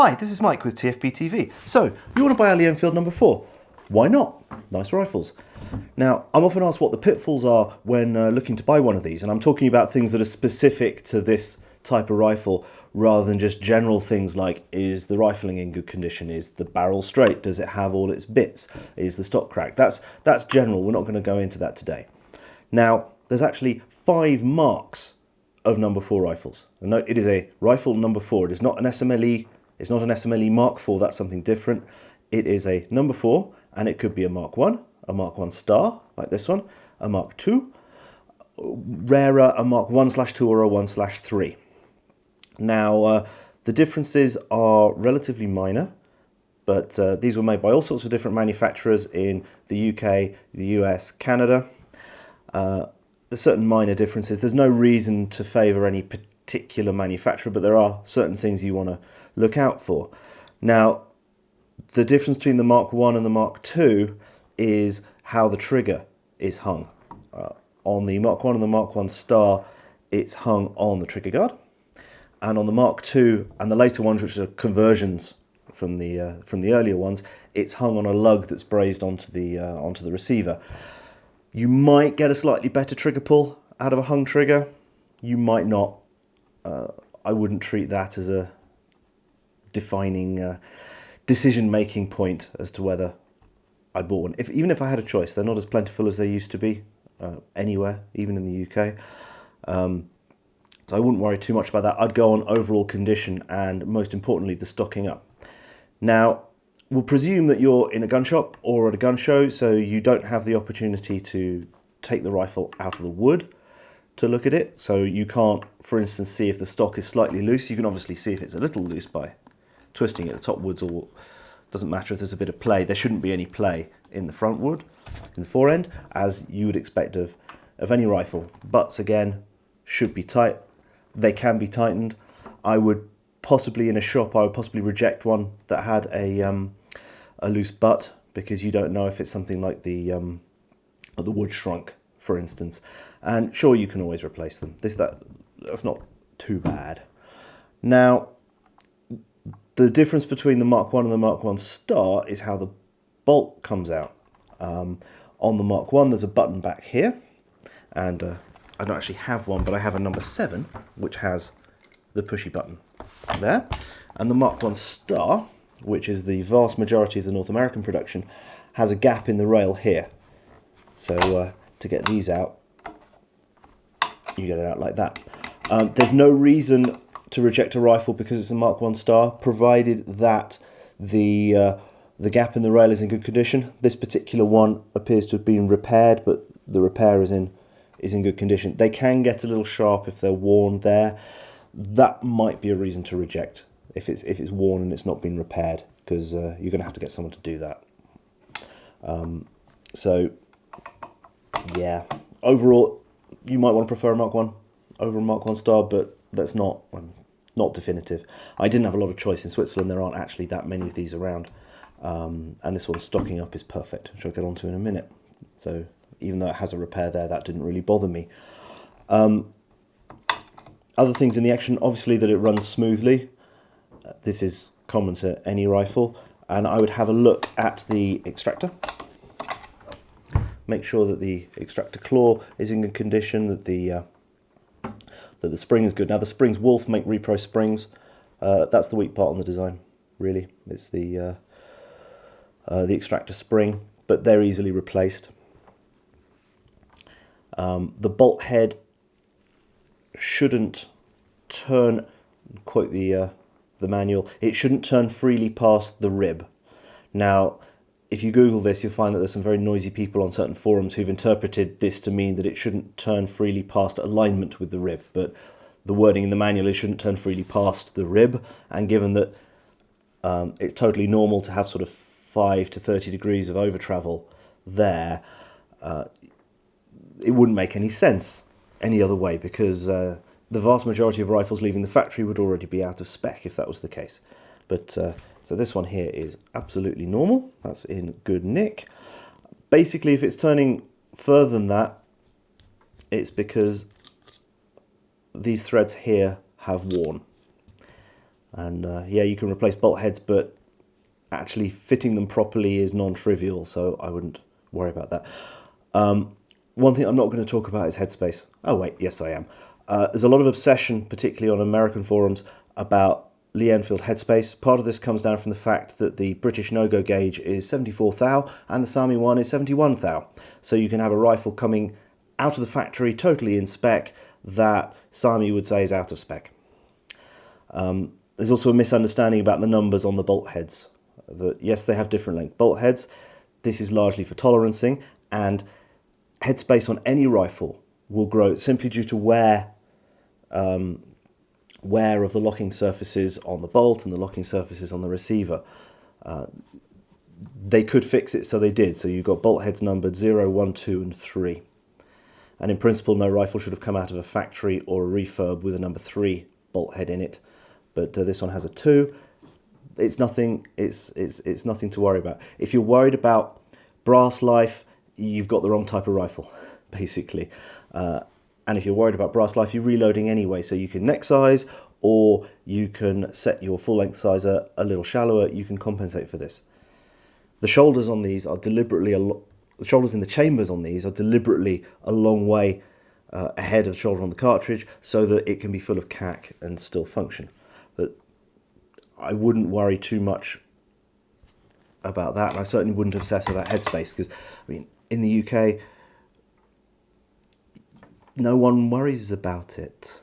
Hi, this is Mike with TFB TV. So, you want to buy a Lee-Enfield No.4? Why not? Nice rifles. Now, I'm often asked what the pitfalls are when looking to buy one of these, and I'm talking about things that are specific to this type of rifle rather than just general things like, is the rifling in good condition? Is the barrel straight? Does it have all its bits? Is the stock cracked? That's general. We're not going to go into that today. Now, there's actually 5 marks of No.4 rifles. And note, it is a rifle No.4. It is not an SMLE. It's not an SMLE Mark 4, that's something different. It is a No.4, and it could be a Mark 1, a Mark 1 star, like this one, a Mark 2, rarer, a Mark 1/2 or a 1/3. Now, the differences are relatively minor, but these were made by all sorts of different manufacturers in the UK, the US, Canada. There's certain minor differences. There's no reason to favour any particular manufacturer, but there are certain things you want to look out for. Now, the difference between the Mark 1 and the Mark 2 is how the trigger is hung. On the Mark 1 and the Mark 1 star, it's hung on the trigger guard, and on the Mark 2 and the later ones, which are conversions from the earlier ones, it's hung on a lug that's brazed onto the receiver. You might get a slightly better trigger pull out of a hung trigger. You might not. I wouldn't treat that as a defining decision-making point as to whether I bought one. Even if I had a choice, they're not as plentiful as they used to be anywhere, even in the UK. So I wouldn't worry too much about that. I'd go on overall condition and, most importantly, the stocking up. Now, we'll presume that you're in a gun shop or at a gun show, so you don't have the opportunity to take the rifle out of the wood to look at it. So you can't, for instance, see if the stock is slightly loose. You can obviously see if it's a little loose by twisting it. The top woods, or doesn't matter if there's a bit of play. There shouldn't be any play in the front wood, in the forend, as you would expect of any rifle. Butts, again, should be tight. They can be tightened. I would possibly, in a shop, I would possibly reject one that had a loose butt, because you don't know if it's something like the wood shrunk, for instance. And sure, you can always replace them. That's not too bad. Now, the difference between the Mark 1 and the Mark 1 star is how the bolt comes out. On the Mark 1, there's a button back here, and I don't actually have one, but I have a No.7, which has the pushy button there. And the Mark 1 star, which is the vast majority of the North American production, has a gap in the rail here. So to get these out, you get it out like that. There's no reason to reject a rifle because it's a Mark 1 star, provided that the gap in the rail is in good condition. This particular one appears to have been repaired, but the repair is in good condition. They can get a little sharp if they're worn there. That might be a reason to reject if it's worn and it's not been repaired, because you're going to have to get someone to do that. So yeah, overall, you might want to prefer a Mark 1 over a Mark 1 star, but that's not definitive. I didn't have a lot of choice in Switzerland. There aren't actually that many of these around, and this one's stocking up is perfect, which I'll get onto in a minute. So even though it has a repair there, that didn't really bother me. Other things in the action, obviously, that it runs smoothly. This is common to any rifle, and I would have a look at the extractor. Make sure that the extractor claw is in good condition, that the spring is good. Now, the springs, Wolf make repro springs. That's the weak part on the design, really. It's the extractor spring, but they're easily replaced. The bolt head shouldn't turn, quote the manual, it shouldn't turn freely past the rib. Now, if you Google this, you'll find that there's some very noisy people on certain forums who've interpreted this to mean that it shouldn't turn freely past alignment with the rib, but the wording in the manual is shouldn't turn freely past the rib, and given that it's totally normal to have sort of 5 to 30 degrees of over travel there, it wouldn't make any sense any other way, because the vast majority of rifles leaving the factory would already be out of spec if that was the case. But so this one here is absolutely normal. That's in good nick. Basically, if it's turning further than that, it's because these threads here have worn. And yeah, you can replace bolt heads, but actually fitting them properly is non-trivial, so I wouldn't worry about that. One thing I'm not going to talk about is headspace. Oh wait, yes I am. There's a lot of obsession, particularly on American forums, about Lee-Enfield headspace. Part of this comes down from the fact that the British no-go gauge is 74 thou and the Sami one is 71 thou. So you can have a rifle coming out of the factory totally in spec that Sami would say is out of spec. There's also a misunderstanding about the numbers on the bolt heads. Yes, they have different length bolt heads. This is largely for tolerancing, and headspace on any rifle will grow simply due to wear of the locking surfaces on the bolt and the locking surfaces on the receiver. They could fix it, so they did. So you've got bolt heads numbered 0, 1, 2 and 3. And in principle, no rifle should have come out of a factory or a refurb with a number 3 bolt head in it. But this one has a 2. It's nothing. It's nothing to worry about. If you're worried about brass life, you've got the wrong type of rifle, basically. And if you're worried about brass life, you're reloading anyway. So you can neck size, or you can set your full length size a little shallower. You can compensate for this. The shoulders on these are deliberately the shoulders in the chambers on these are deliberately a long way ahead of the shoulder on the cartridge, so that it can be full of cack and still function. But I wouldn't worry too much about that, and I certainly wouldn't obsess about headspace, because I mean, in the UK, no one worries about it.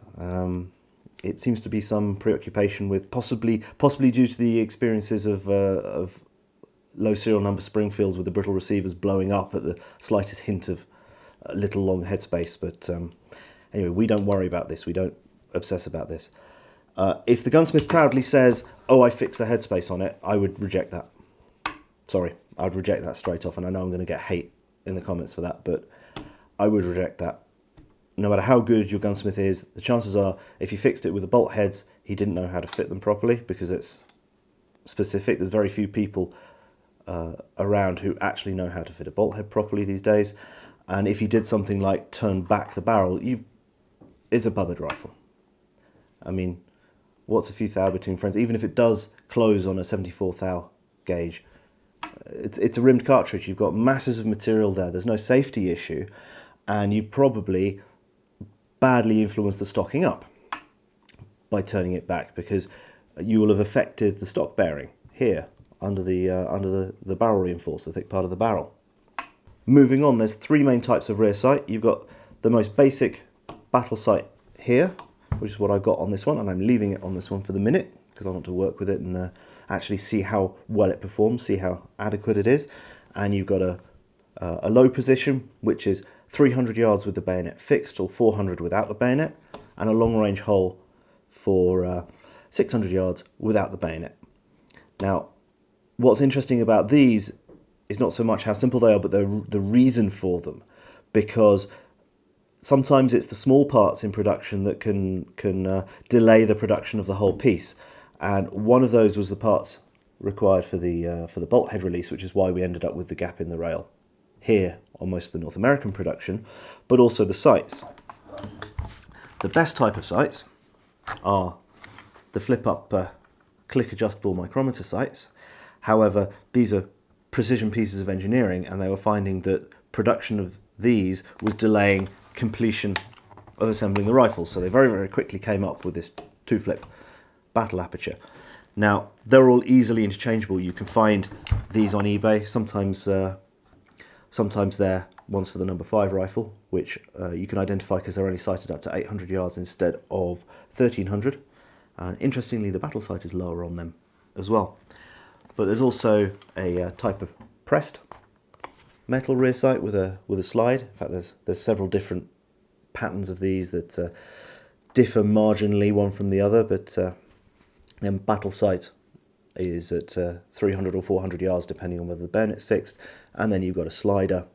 It seems to be some preoccupation with possibly due to the experiences of low serial number Springfields with the brittle receivers blowing up at the slightest hint of a little long headspace. But anyway, we don't worry about this. We don't obsess about this. If the gunsmith proudly says, "Oh, I fixed the headspace on it," I would reject that. Sorry, I'd reject that straight off, and I know I'm going to get hate in the comments for that, but I would reject that. No matter how good your gunsmith is, the chances are, if he fixed it with the bolt heads, he didn't know how to fit them properly, because it's specific. There's very few people around who actually know how to fit a bolt head properly these days. And if he did something like turn back the barrel, it's a bubbered rifle. I mean, what's a few thou between friends? Even if it does close on a 74 thou gauge, it's a rimmed cartridge. You've got masses of material there. There's no safety issue, and you probably badly influence the stocking up by turning it back, because you will have affected the stock bearing here under the barrel reinforce, the thick part of the barrel. Moving on, there's 3 main types of rear sight. You've got the most basic battle sight here, which is what I've got on this one, and I'm leaving it on this one for the minute because I want to work with it and actually see how well it performs, see how adequate it is. And you've got a low position, which is 300 yards with the bayonet fixed, or 400 without the bayonet, and a long range hole for 600 yards without the bayonet. Now, what's interesting about these is not so much how simple they are, but the reason for them, because sometimes it's the small parts in production that can delay the production of the whole piece, and one of those was the parts required for the bolt head release, which is why we ended up with the gap in the rail here on most of the North American production, but also the sights. The best type of sights are the flip-up click-adjustable micrometer sights. However, these are precision pieces of engineering, and they were finding that production of these was delaying completion of assembling the rifles, so they very, very quickly came up with this 2-flip battle aperture. Now, they're all easily interchangeable. You can find these on eBay. Sometimes they're ones for the No. 5 rifle, which you can identify because they're only sighted up to 800 yards instead of 1300. Interestingly, the battle sight is lower on them as well. But there's also a type of pressed metal rear sight with a slide. In fact, there's several different patterns of these that differ marginally one from the other, but battle sight is at 300 or 400 yards depending on whether the bayonet's fixed, and then you've got a slider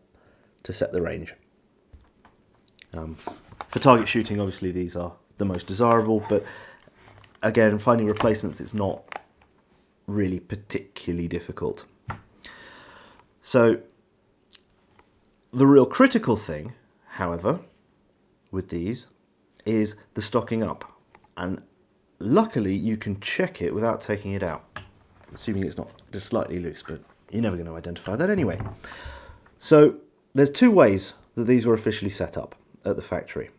to set the range. For target shooting, obviously these are the most desirable, but again, finding replacements, it's not really particularly difficult. So the real critical thing, however, with these is the stocking up. And luckily you can check it without taking it out, assuming it's not just slightly loose, but you're never going to identify that anyway. So there's two ways that these were officially set up at the factory.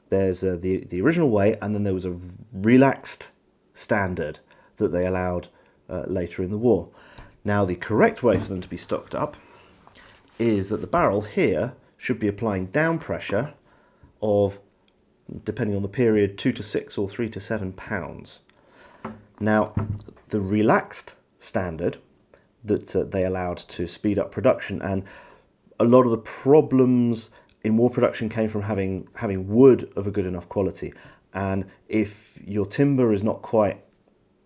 There's the original way, and then there was a relaxed standard that they allowed later in the war. Now the correct way for them to be stocked up is that the barrel here should be applying down pressure of, depending on the period, 2 to 6 or 3 to 7 pounds. Now the relaxed standard that they allowed to speed up production, and a lot of the problems in war production came from having wood of a good enough quality, and if your timber is not quite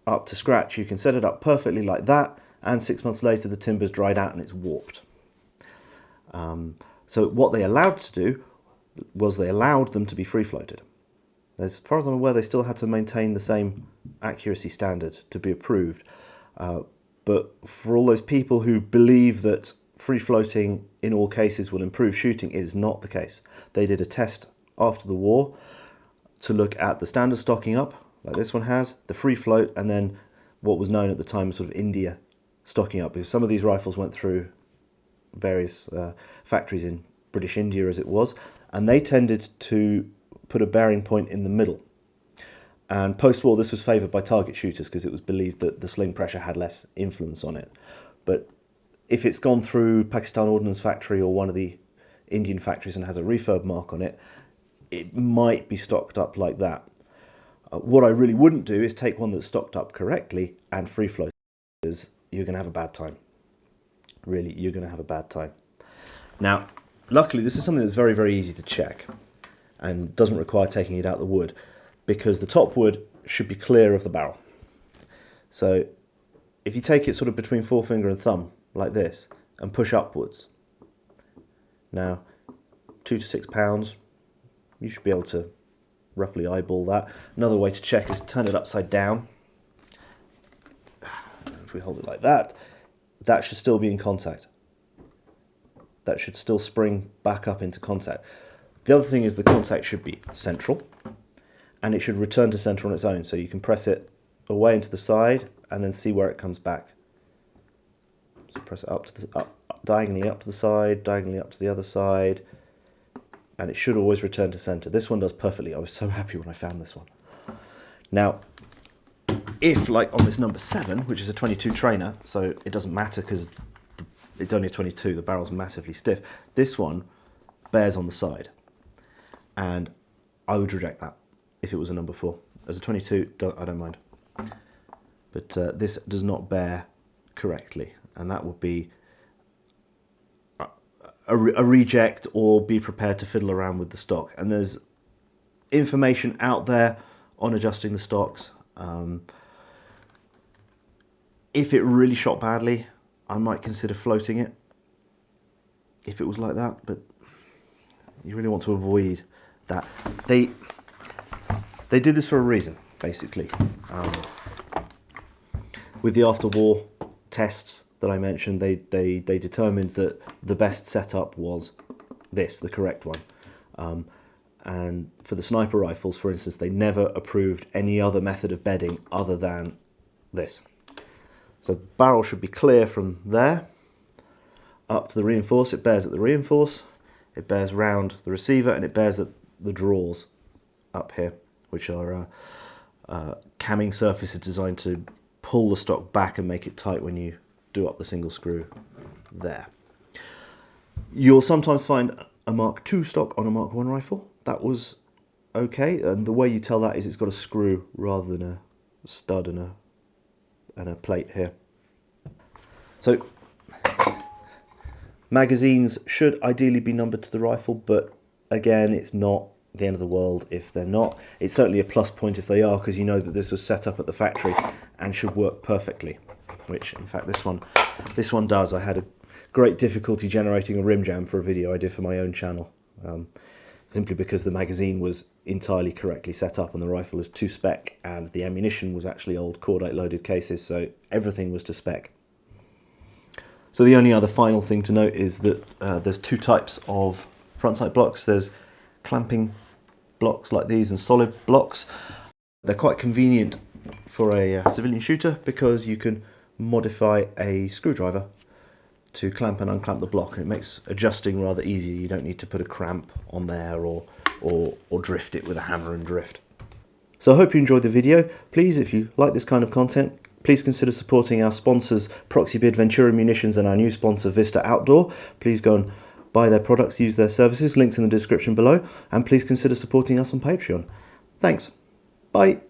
up to scratch, you can set it up perfectly like that, and 6 months later the timber's dried out and it's warped. So what they allowed to do was they allowed them to be free floated. As far as I'm aware, they still had to maintain the same accuracy standard to be approved, but for all those people who believe that free floating in all cases will improve shooting, it is not the case. They did a test after the war to look at the standard stocking up, like this one has, the free float, and then what was known at the time as sort of India stocking up, because some of these rifles went through various factories in British India as it was, and they tended to put a bearing point in the middle. And post-war this was favoured by target shooters because it was believed that the sling pressure had less influence on it. But if it's gone through Pakistan Ordnance Factory or one of the Indian factories and has a refurb mark on it, it might be stocked up like that. What I really wouldn't do is take one that's stocked up correctly and free float, because you're going to have a bad time. Really, you're going to have a bad time. Now, luckily, this is something that's very, very easy to check and doesn't require taking it out the wood, because the top wood should be clear of the barrel. So if you take it sort of between forefinger and thumb, like this, and push upwards, now 2 to 6 pounds, you should be able to roughly eyeball that. Another way to check is to turn it upside down. If we hold it like that, that should still be in contact. That should still spring back up into contact. The other thing is the contact should be central, and it should return to center on its own, so you can press it away into the side and then see where it comes back. So press it diagonally up to the side, diagonally up to the other side, and it should always return to center. This one does perfectly. I was so happy when I found this one. Now, if, like on this No.7, which is a 22 trainer, so it doesn't matter because it's only a 22, the barrel's massively stiff, this one bears on the side, and I would reject that if it was a No.4. As a 22, I don't mind. But this does not bear correctly, and that would be a reject, or be prepared to fiddle around with the stock. And there's information out there on adjusting the stocks. If it really shot badly, I might consider floating it if it was like that, but you really want to avoid that. They did this for a reason, basically. With the after-war tests that I mentioned, they determined that the best setup was this, the correct one. And for the sniper rifles, for instance, they never approved any other method of bedding other than this. So the barrel should be clear from there up to the reinforce. It bears at the reinforce, it bears round the receiver, and it bears at the drawers up here, which are camming surfaces designed to pull the stock back and make it tight when you do up the single screw there. You'll sometimes find a Mark II stock on a Mark I rifle. That was okay, and the way you tell that is it's got a screw rather than a stud and a plate here. So magazines should ideally be numbered to the rifle, but again, it's not the end of the world if they're not. It's certainly a plus point if they are, because you know that this was set up at the factory and should work perfectly, which in fact this one does. I had a great difficulty generating a rim jam for a video I did for my own channel, simply because the magazine was entirely correctly set up and the rifle is to spec, and the ammunition was actually old cordite loaded cases, so everything was to spec. So the only other final thing to note is that there's two types of front sight blocks. There's clamping blocks like these and solid blocks. They're quite convenient for a civilian shooter because you can modify a screwdriver to clamp and unclamp the block, and it makes adjusting rather easy. You don't need to put a cramp on there or drift it with a hammer and drift. So I hope you enjoyed the video. Please, if you like this kind of content, please consider supporting our sponsors Proxibid, Ventura Munitions, and our new sponsor Vista Outdoor. Please go and buy their products, use their services, links in the description below, and please consider supporting us on Patreon. Thanks. Bye.